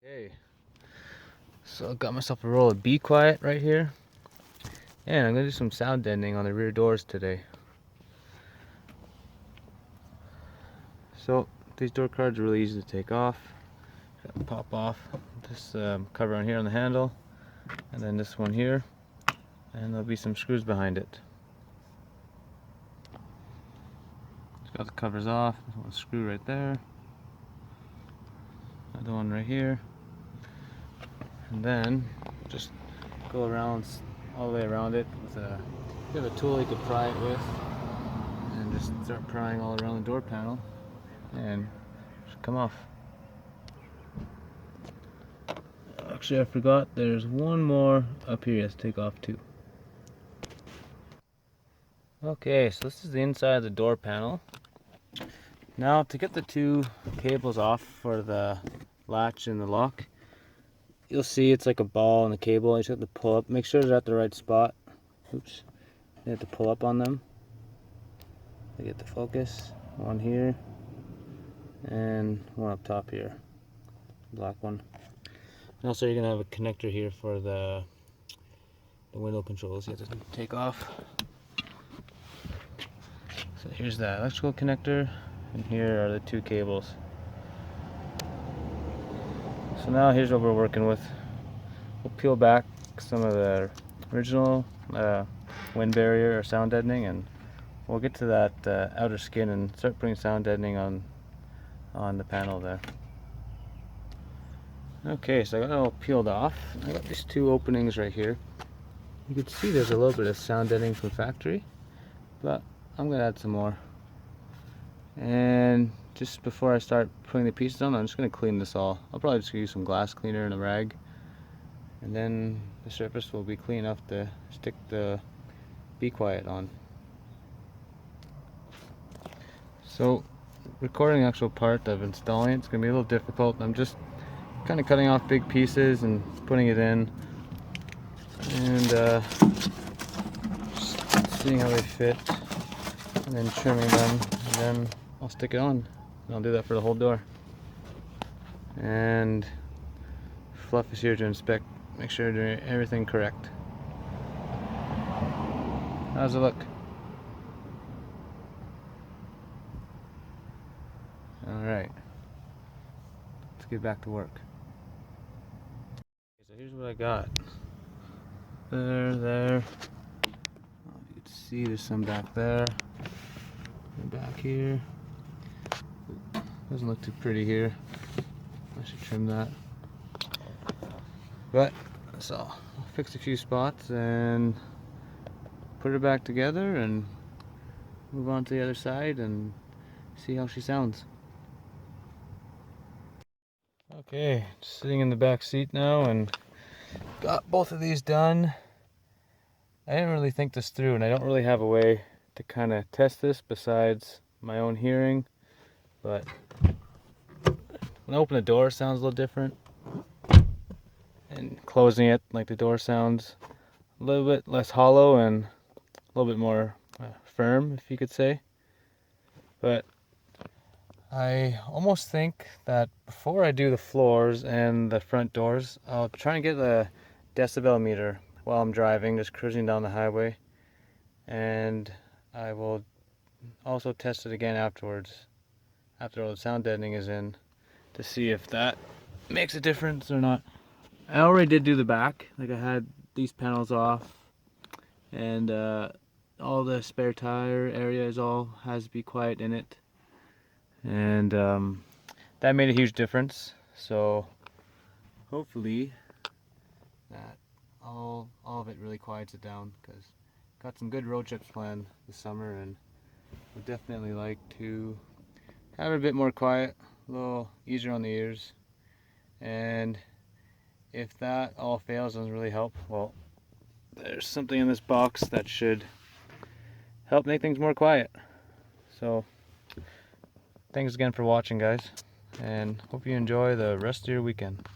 Okay, so I got myself a roll of Be Quiet right here, and I'm gonna do some sound deadening on the rear doors today. So these door cards are really easy to take off. Pop off this cover on here on the handle, and then this one here, and there'll be some screws behind it. Just got the covers off. There's one screw right there, another one right here, and then just go around all the way around it with a bit of a tool you could pry it with, and just start prying all around the door panel, and it should come off. Actually, I forgot there's one more up here you have to take off too. Okay, so this is the inside of the door panel. Now to get the two cables off for the latch and the lock, you'll see it's like a ball in the cable. You just have to pull up, make sure they're at the right spot. Oops, you have to pull up on them to get the focus. One here and one up top here, black one. And also you're gonna have a connector here for the window controls you have to take off. So here's the electrical connector, and here are the two cables. So now here's what we're working with. We'll peel back some of the original wind barrier or sound deadening, and we'll get to that outer skin and start putting sound deadening on the panel there. Okay, so I got it all peeled off. I got these two openings right here. You can see there's a little bit of sound deadening from factory, but I'm gonna add some more. And just before I start putting the pieces on, I'm just gonna clean this all. I'll probably just use some glass cleaner and a rag, and then the surface will be clean enough to stick the Be Quiet on. So recording the actual part of installing it's gonna be a little difficult. I'm just kind of cutting off big pieces and putting it in, and just seeing how they fit, and then trimming them, and then I'll stick it on. And I'll do that for the whole door. And Fluff is here to inspect, make sure they're doing everything correct. How's it look? Alright, let's get back to work. So here's what I got. There. Oh, you can see there's some back there. And back here. Doesn't look too pretty here. I should trim that. But so I'll fix a few spots and put her back together and move on to the other side and see how she sounds. Okay, just sitting in the back seat now and got both of these done. I didn't really think this through, and I don't really have a way to kind of test this besides my own hearing, but when I open the door it sounds a little different, and closing it, like the door sounds a little bit less hollow and a little bit more firm, if you could say. But I almost think that before I do the floors and the front doors, I'll try and get a decibel meter while I'm driving, just cruising down the highway, and I will also test it again afterwards, after all the sound deadening is in, to see if that makes a difference or not. I already did do the back, like I had these panels off, and all the spare tire area has Be Quiet in it, and that made a huge difference. So hopefully that all of it really quiets it down, because got some good road trips planned this summer, and would definitely like to have it a bit more quiet, a little easier on the ears. And if that all fails, doesn't really help, well, there's something in this box that should help make things more quiet. So thanks again for watching, guys, and hope you enjoy the rest of your weekend.